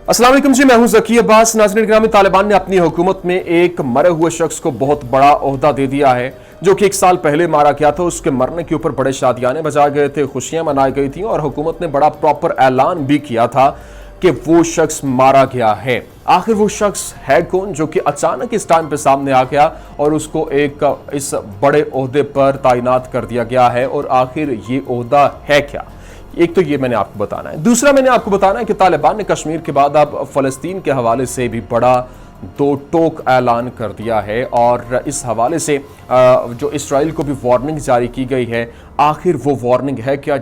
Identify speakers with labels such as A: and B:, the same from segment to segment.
A: अस्सलाम वालेकुम जी, मैं हूं ज़की अब्बास। नाज़रीन गिरामी, तालिबान ने अपनी हुकूमत में एक मरे हुए शख्स को बहुत बड़ा ओहदा दे दिया है जो कि 1 साल पहले मारा गया था। उसके मरने के ऊपर बड़े शादियाने बजाए गए थे, खुशियां मनाई गई थी और हुकूमत ने बड़ा प्रॉपर ऐलान भी किया था कि वो शख्स मारा गया है। आखिर वो शख्स है कौन जो कि अचानक इस टाइम पे सामने आ गया और उसको एक इस बड़े ओहदे पर तैनात कर दिया गया है, और आखिर ये ओहदा है क्या? एक तो ये मैंने आपको बताना है। दूसरा मैंने आपको बताना है कि तालिबान ने कश्मीर के बाद अब फ़लस्तीन के हवाले से भी बड़ा दो टोक ऐलान कर दिया है, और इस हवाले से जो इसराइल को भी वार्निंग जारी की गई है। आखिर वो वार्निंग है क्या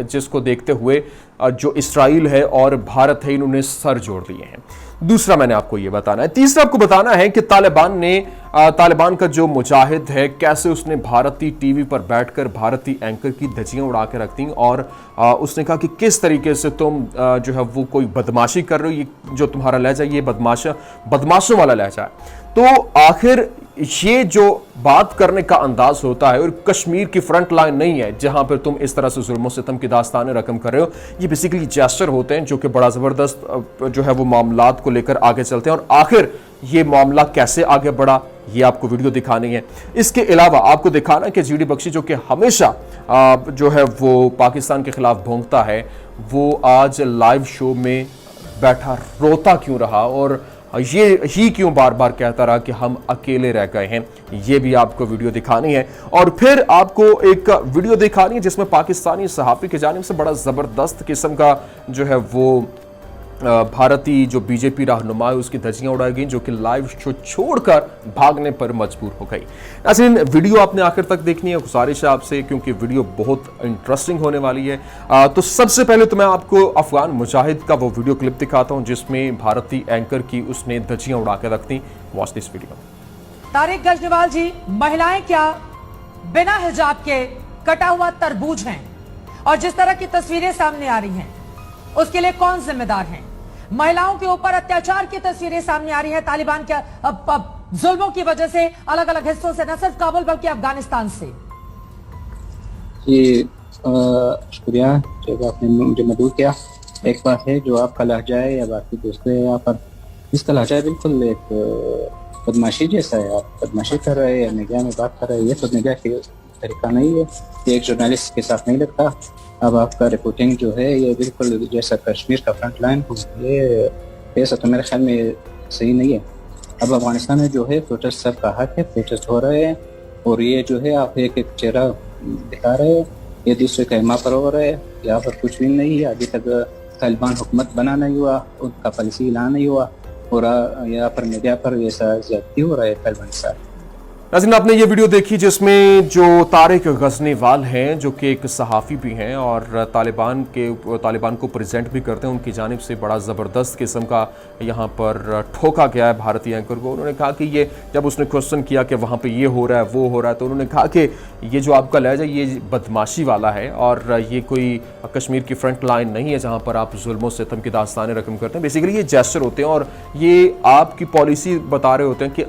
A: जिसको देखते हुए जो इसराइल है और भारत है, इन्होंने सर जोड़ लिए हैं? दूसरा मैंने आपको ये बताना है। तीसरा आपको बताना है कि तालिबान का जो मुजाहिद है, कैसे उसने भारतीय टीवी पर बैठकर भारतीय एंकर की धज्जियां उड़ा के रख दी, और उसने कहा कि किस तरीके से तुम जो है वो कोई बदमाशी कर रहे हो, ये जो तुम्हारा लहजा ये बदमाशों वाला लहजा है। तो आखिर ये जो बात करने का अंदाज होता है, और कश्मीर की फ्रंट लाइन नहीं है जहां पर तुम इस तरह से जुल्म सितम की दास्तानें रकम कर रहे हो, ये बेसिकली जेस्चर होते हैं जो कि बड़ा जबरदस्त जो है वो मामलात को लेकर आगे चलते हैं। और आखिर ये मामला कैसे आगे बढ़ा, ये आपको वीडियो दिखानी है। इसके अलावा आपको दिखाना कि जीडी बख्शी जो कि हमेशा जो है वो पाकिस्तान के खिलाफ भोंकता है, वो आज लाइव शो में बैठा रोता क्यों रहा, और ये ही क्यों बार बार कहता रहा कि हम अकेले रह गए हैं। ये भी आपको वीडियो दिखानी है। और फिर आपको एक वीडियो दिखानी है जिसमें पाकिस्तानी सहाफ़ी की जानिब से बड़ा ज़बरदस्त किस्म का जो है वो भारतीय जो बीजेपी रहनुमा है उसकी धज्जियां उड़ाई गई, जो कि लाइव शो छोड़कर भागने पर मजबूर हो गई। नाज़रीन, वीडियो आपने आखिर तक देखनी है, गुजारिश है आपसे, क्योंकि वीडियो बहुत इंटरेस्टिंग होने वाली है। तो सबसे पहले तो मैं आपको अफगान मुजाहिद का वो वीडियो क्लिप दिखाता हूं जिसमें भारतीय एंकर की उसने धज्जियां उड़ा के रख दी। Watch this video.
B: Tariq Gajnawal ji, महिलाएं क्या बिना हिजाब के कटा हुआ तरबूज हैं? और जिस तरह की तस्वीरें सामने आ रही हैं उसके लिए कौन जिम्मेदार है? महिलाओं के ऊपर अत्याचार की तस्वीरें सामने आ रही है तालिबान के जुल्मों की वजह से, अलग अलग हिस्सों से, न सिर्फ काबुल बल्कि अफगानिस्तान से।
C: जी शुक्रिया जब आपने मुझे मदद किया। एक बात है जो आपका लहजा है या बाकी दूसरे यहाँ पर, इसका लहजा बिल्कुल एक बदमाशी जैसा है। आप बदमाशी कर रहे हैं या निगाह में बात कर रहे हैं, ये तो निगाह की तरीका नहीं है, ये एक जर्नलिस्ट के साथ नहीं लगता। अब आपका रिपोर्टिंग जो है ये बिल्कुल जैसा कश्मीर का फ्रंट लाइन हो, ये ऐसा तो मेरे ख्याल में सही नहीं है। अब अफगानिस्तान में जो है प्रोटेस्ट सबका हक है, प्रोटेस्ट हो रहे हैं, और ये जो है आप एक एक चेहरा दिखा रहे हैं, ये दूसरे कहमा पर हो रहे हैं। यहाँ पर कुछ भी नहीं है, अभी तक तालिबान हुकूमत बना नहीं हुआ, उनका पॉलिसी ऐलान नहीं हुआ, और यहाँ पर मीडिया पर ऐसा ज्यादती हो रहा है तालिबान के साथ।
A: नाज़रीन, आपने ये वीडियो देखी जिसमें जो तारिक गजनीवाल हैं, जो कि एक सहाफ़ी भी हैं और तालिबान को प्रेजेंट भी करते हैं, उनकी जानिब से बड़ा ज़बरदस्त किस्म का यहाँ पर ठोका गया है भारतीय एंकर को। उन्होंने कहा कि ये जब उसने क्वेश्चन किया कि वहाँ पे ये हो रहा है वो हो रहा है, तो उन्होंने कहा कि ये जो आपका लहजा ये बदमाशी वाला है, और ये कोई कश्मीर की फ्रंट लाइन नहीं है जहाँ पर आप जुल्म सितम की दास्तानें रकम करते हैं। बेसिकली ये जेस्चर होते हैं, और ये आपकी पॉलिसी बता रहे होते हैं कि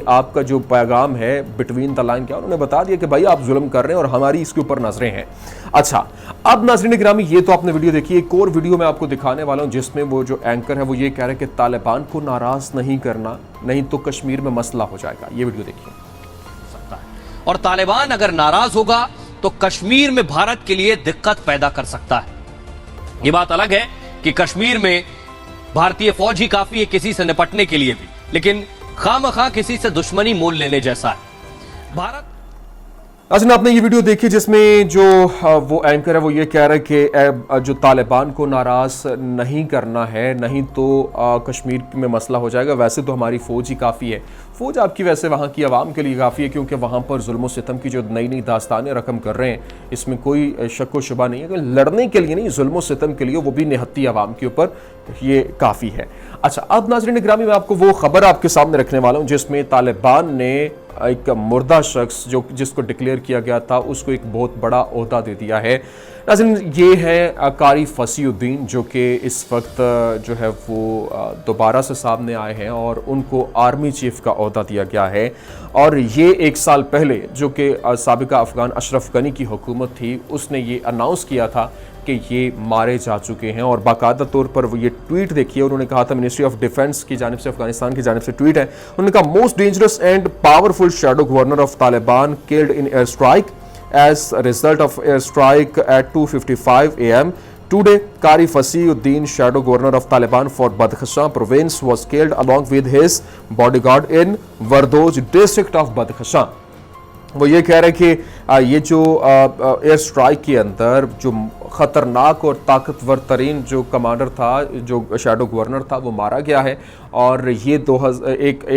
A: आपका जो पैगाम है बिटवीन द लाइन क्या, उन्होंने बता दिया कि भाई आप जुल्म कर रहे हैं और हमारी इसके ऊपर नजरें हैं। अच्छा, अब नाज़रीन गिरामी, ये तो आपने वीडियो देखी। एक और वीडियो मैं आपको दिखाने वाला हूं जिसमें वो जो एंकर है वो ये कह रहे हैं कि तालिबान को नाराज नहीं करना, नहीं तो कश्मीर में मसला हो जाएगा। ये वीडियो देखिए।
D: और तालिबान अगर नाराज होगा तो कश्मीर में भारत के लिए दिक्कत पैदा कर सकता है। ये बात अलग है कि कश्मीर में भारतीय फौज ही काफी है किसी से निपटने के लिए भी, लेकिन खामखा किसी से दुश्मनी मोल लेने जैसा है भारत।
A: अच्छा, आपने ये वीडियो देखी जिसमें जो वो एंकर है वो ये कह रहा है कि जो तालिबान को नाराज नहीं करना है, नहीं तो कश्मीर में मसला हो जाएगा। वैसे तो हमारी फ़ौज ही काफ़ी है, फ़ौज आपकी वैसे वहाँ की आवाम के लिए काफ़ी है, क्योंकि वहाँ पर जुल्म सितम की जो नई नई दास्तानें रकम कर रहे हैं, इसमें कोई शक व शुबा नहीं है कि लड़ने के लिए नहीं, जुल्म सितम के लिए, वो भी निहत्ती आवाम के ऊपर, ये काफ़ी है। अच्छा, अब नाज़रीन गिरामी, मैं आपको वो खबर आपके सामने रखने वाला हूँ जिसमें तालिबान ने एक मुर्दा शख्स जिसको डिक्लेयर किया गया था उसको एक बहुत बड़ा ओहदा दे दिया है। नाज़रीन, ये है कारी फसीउद्दीन, जो कि इस वक्त जो है वो दोबारा से सामने आए हैं और उनको आर्मी चीफ का ओहदा दिया गया है। और ये 1 साल पहले जो कि साबिका अफगान अशरफ गनी की हुकूमत थी, उसने ये अनाउंस किया था कि ये मारे जा चुके हैं। और बाकायदा तौर पर वो ये ट्वीट देखिए, उन्होंने कहा था, मिनिस्ट्री ऑफ डिफेंस की जानिब से, अफगानिस्तान की जानिब से ट्वीट है, उन्होंने कहा most dangerous and powerful shadow governor of Taliban killed in air strike as a result of air strike at 2:55 AM today. Qari Fasih-ud-Din, shadow governor of Taliban for Badkhashan province, was killed along with his bodyguard in Vardoj district of Badkhashan. वो ये कह रहे हैं कि ये जो air strike के अंदर जो ख़तरनाक और ताकतवर तरीन जो कमांडर था, जो शैडो गवर्नर था, वो मारा गया है। और ये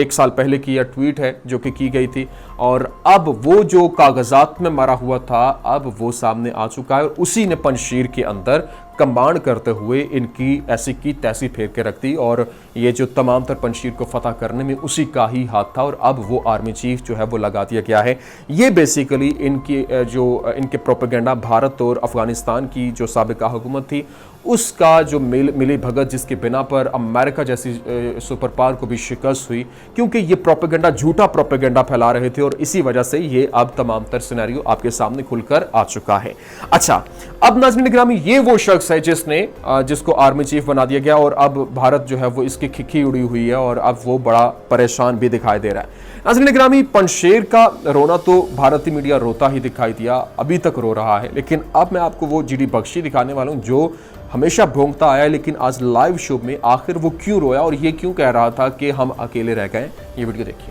A: एक साल पहले की यह ट्वीट है जो कि की गई थी, और अब वो जो कागजात में मरा हुआ था अब वो सामने आ चुका है, और उसी ने पंजशीर के अंदर कमांड करते हुए इनकी ऐसी की तैसी फेर के रख दी। और ये जो तमाम तर पंजशीर को फतह करने में उसी का ही हाथ था, और अब वो आर्मी चीफ जो है वो लगा दिया गया है। ये बेसिकली इनके प्रोपेगेंडा भारत और अफगानिस्तान की जो साबिका हुकूमत थी उसका जो मिली भगत, जिसके बिना पर अमेरिका जैसी सुपर पावर को भी शिकस्त हुई, क्योंकि ये प्रोपेगेंडा झूठा प्रोपेगेंडा फैला रहे थे, और इसी वजह से ये अब तमाम तर सिनेरियो आपके सामने खुलकर आ चुका है। अच्छा, अब नाज़रीन गिरामी, ये वो शख्स है जिसको आर्मी चीफ बना दिया गया, और अब भारत जो है वो इसकी खिखी उड़ी हुई है, और अब वो बड़ा परेशान भी दिखाई दे रहा है। नाज़रीन गिरामी, पंजशीर का रोना तो भारतीय मीडिया रोता ही दिखाई दिया, अभी तक रो रहा है, लेकिन अब मैं आपको वो जीडी बख्शी दिखाने वाला हूं जो हमेशा भोंकता आया, लेकिन आज लाइव शो में आखिर वो क्यों रोया और ये क्यों कह रहा था कि हम अकेले रह गए। ये वीडियो देखिए।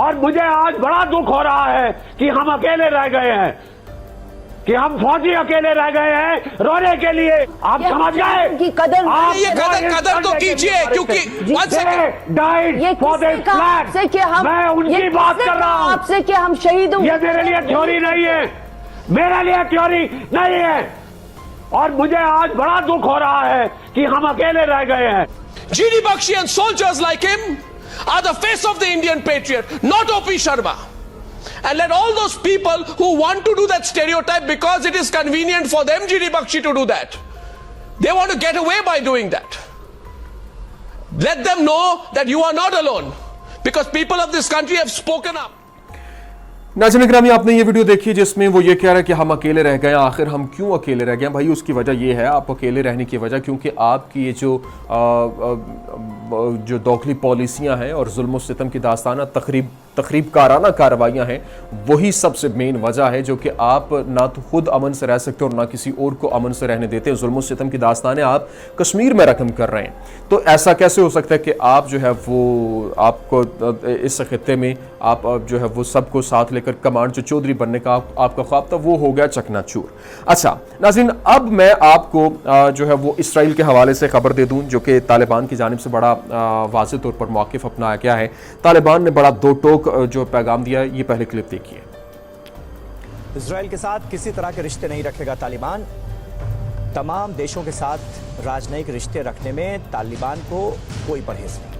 E: और मुझे आज बड़ा दुख हो रहा है कि हम अकेले रह गए हैं, कि हम फौजी अकेले रह गए हैं रोने के लिए। आप समझ गए
F: कि कदर
E: आप
F: ये
G: कदर तो कीजिए, क्योंकि
E: मैं उनकी बात कर रहा हूँ
F: आपसे कि हम शहीद हूँ।
E: ये मेरे लिए थ्योरी नहीं है, मेरे लिए थ्योरी नहीं है। और मुझे आज बड़ा दुख हो रहा है कि हम अकेले रह गए हैं।
G: GD Bakshi and soldiers like him are the face of the Indian patriot, not OP Sharma. And let all those people who want to do that stereotype because it is convenient for them, GD Bakshi, to do that. They want to get away by doing that. Let them know that you are not alone, because people of this country have spoken up.
A: नाज़रीन गिरामी, आपने ये video देखी जिसमें वो ये कह रहा है कि हम अकेले रह गए। आखिर हम क्यों अकेले रह गए भाई? उसकी वजह ये है, आप अकेले रहने की वजह, क्योंकि आपकी ये जो दौखली पॉलिसियां हैं और जुल्म सितम की दास्ताना तकरीब काराना कार्रवाइयाँ हैं, वही सबसे मेन वजह है जो कि आप ना तो खुद अमन से रह सकते और ना किसी और को अमन से रहने देते हैं। जुल्म सितम की दास्तानें आप कश्मीर में रकम कर रहे हैं, तो ऐसा कैसे हो सकता है कि आप जो है वो आपको इस खित्ते में आप जो है वो सबको साथ लेकर कमांड जो चौधरी बनने का आपका ख्वाब था वो हो गया चकनाचूर। अच्छा नाज़रीन, अब मैं आपको जो है वो इसराइल के हवाले से खबर दे दूं जो कि तालिबान की जानिब से बड़ा वाज़ेह तौर पर मौक़िफ़ अपनाया गया है। तालिबान ने बड़ा दो टोक जो पैगाम दिया है, ये पहले क्लिप देखिए।
H: इजराइल के साथ किसी तरह के रिश्ते नहीं रखेगा तालिबान। तमाम देशों के साथ राजनयिक रिश्ते रखने में तालिबान को कोई परहेज नहीं।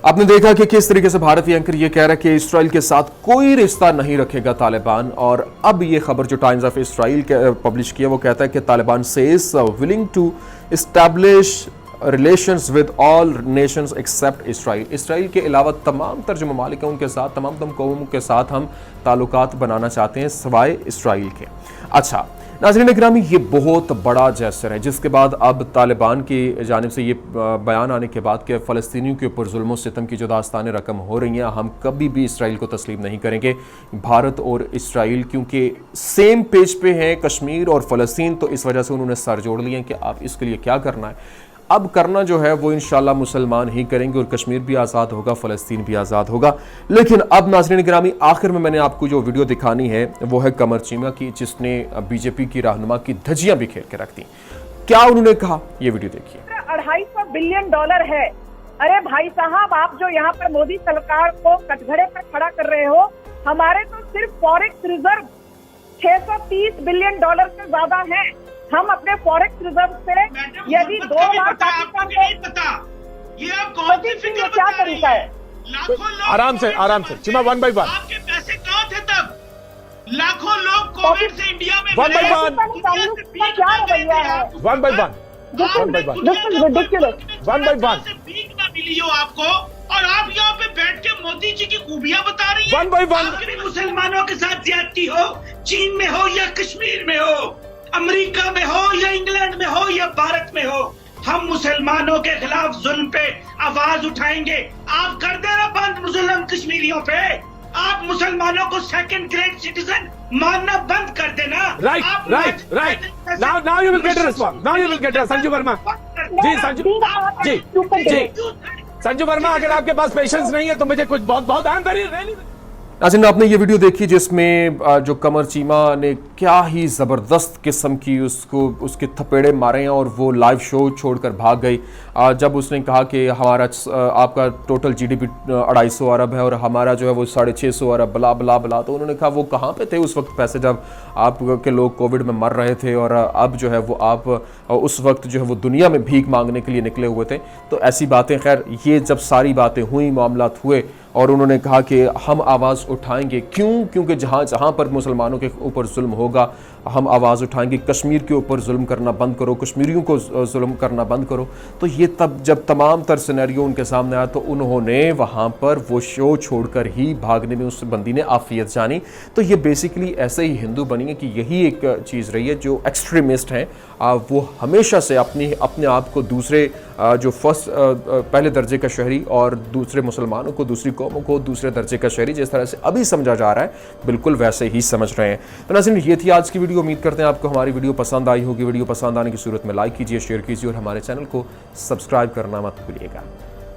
A: आपने देखा कि किस तरीके से भारतीय एंकर ये कह रहा है कि इसराइल के साथ कोई रिश्ता नहीं रखेगा तालिबान। और अब ये खबर जो टाइम्स ऑफ इसराइल के पब्लिश किया वो कहता है कि Taliban says willing to establish relations with all nations except Israel. Israel के अलावा तमाम तर जो ममालिक हैं उनके साथ, तमाम कौमों के साथ हम ताल्लुकात बनाना चाहते हैं सिवाय इसराइल के। अच्छा नाज़रीन गिरामी, ये बहुत बड़ा जेस्चर है जिसके बाद अब तालिबान की जानिब से ये बयान आने के बाद कि फ़लस्तीनियों के ऊपर जुल्म सितम की जो दास्तानें रकम हो रही हैं, हम कभी भी इसराइल को तस्लीम नहीं करेंगे। भारत और इसराइल क्योंकि सेम पेज पे हैं, कश्मीर और फ़लस्तीन, तो इस वजह से उन्होंने सर जोड़ लिए कि आप इसके लिए क्या करना है। अब करना जो है वो इंशाल्लाह मुसलमान ही करेंगे और कश्मीर भी आज़ाद होगा, फ़लस्तीन भी आज़ाद होगा। लेकिन अब नाज़रीन गिरामी, आखिर में मैंने आपको जो वीडियो दिखानी है वो है कमर चीमा की, जिसने बीजेपी की रहनुमा की धज्जियां भी खेल के रख दी। क्या उन्होंने कहा, ये वीडियो देखिए।
I: $250 बिलियन है। अरे भाई साहब, आप जो यहाँ पर मोदी सरकार को कटघरे पर खड़ा कर रहे हो, हमारे तो सिर्फ फॉरेक्स रिजर्व $630 बिलियन से ज्यादा है। हम अपने फॉरेक्स रिजर्व से यदि 2 लाख पाकिस्तान को,
J: ये आप कौन सी फिक्र
I: क्या तरीका है?
J: लाखों लोग
E: आराम से चिमा 1 by 1
J: आपके पैसे कहाँ थे तब? लाखों लोग कोविड से इंडिया में
E: 1 by 1
I: क्या रवैया है?
E: 1 by 1 1 by 1
I: This is ridiculous.
E: 1 by 1
J: भीख ना मिली हो आपको, और आप यहाँ पे बैठ के मोदी जी की खूबियां बता रही हैं।
E: 1 by 1
J: आपके भी मुसलमानों के साथ ज्यादती हो, चीन में हो या कश्मीर में हो, अमेरिका में हो या इंग्लैंड में हो या भारत में हो, हम मुसलमानों के खिलाफ जुल्म पे आवाज उठाएंगे। आप कर देना बंद जुल्म कश्मीरियों पे, आप मुसलमानों को सेकंड ग्रेड सिटीजन मानना बंद कर देना।
E: Right. Now you will get a response. Now you will get a Sanju Verma जी, संजू वर्मा, अगर आपके पास पेशेंस नहीं है तो मुझे कुछ बहुत आई एम वेरी रियली।
A: नाज़रीन, आपने ये वीडियो देखी जिसमें जो कमर चीमा ने क्या ही ज़बरदस्त किस्म की उसके थपेड़े मारे हैं और वो लाइव शो छोड़कर भाग गई। जब उसने कहा कि हमारा आपका टोटल जीडीपी 250 अरब है और हमारा जो है वो 650 अरब, बला बला बला, तो उन्होंने कहा वो कहाँ पे थे उस वक्त पैसे जब आपके लोग कोविड में मर रहे थे और अब जो है वो आप उस वक्त जो है वो दुनिया में भीख मांगने के लिए निकले हुए थे। तो ऐसी बातें, खैर ये जब सारी बातें हुई, मामलात हुए और उन्होंने कहा कि हम आवाज़ उठाएंगे। क्योंकि जहाँ पर मुसलमानों के ऊपर जुल्म होगा हम आवाज़ उठाएंगे। कश्मीर के ऊपर जुल्म करना बंद करो, कश्मीरियों को जुल्म करना बंद करो। तो ये तब जब तमाम तर सिनेरियो उनके सामने आया तो उन्होंने वहाँ पर वो शो छोड़कर ही भागने में उस बंदी ने आफियत जानी। तो ये बेसिकली ऐसे ही हिंदू बनी है कि यही एक चीज़ रही है। जो एक्सट्रीमिस्ट हैं वो हमेशा से अपने आप को दूसरे जो पहले दर्जे का शहरी और दूसरे मुसलमानों को, दूसरी कौमों को दूसरे दर्जे का शहरी जिस तरह से अभी समझा जा रहा है, बिल्कुल वैसे ही समझ रहे हैं। तो नाज़रीन, ये थी आज की वीडियो। उम्मीद करते हैं आपको हमारी वीडियो पसंद आई होगी। वीडियो पसंद आने की सूरत में लाइक कीजिए, शेयर कीजिए और हमारे चैनल को सब्सक्राइब करना मत भूलिएगा।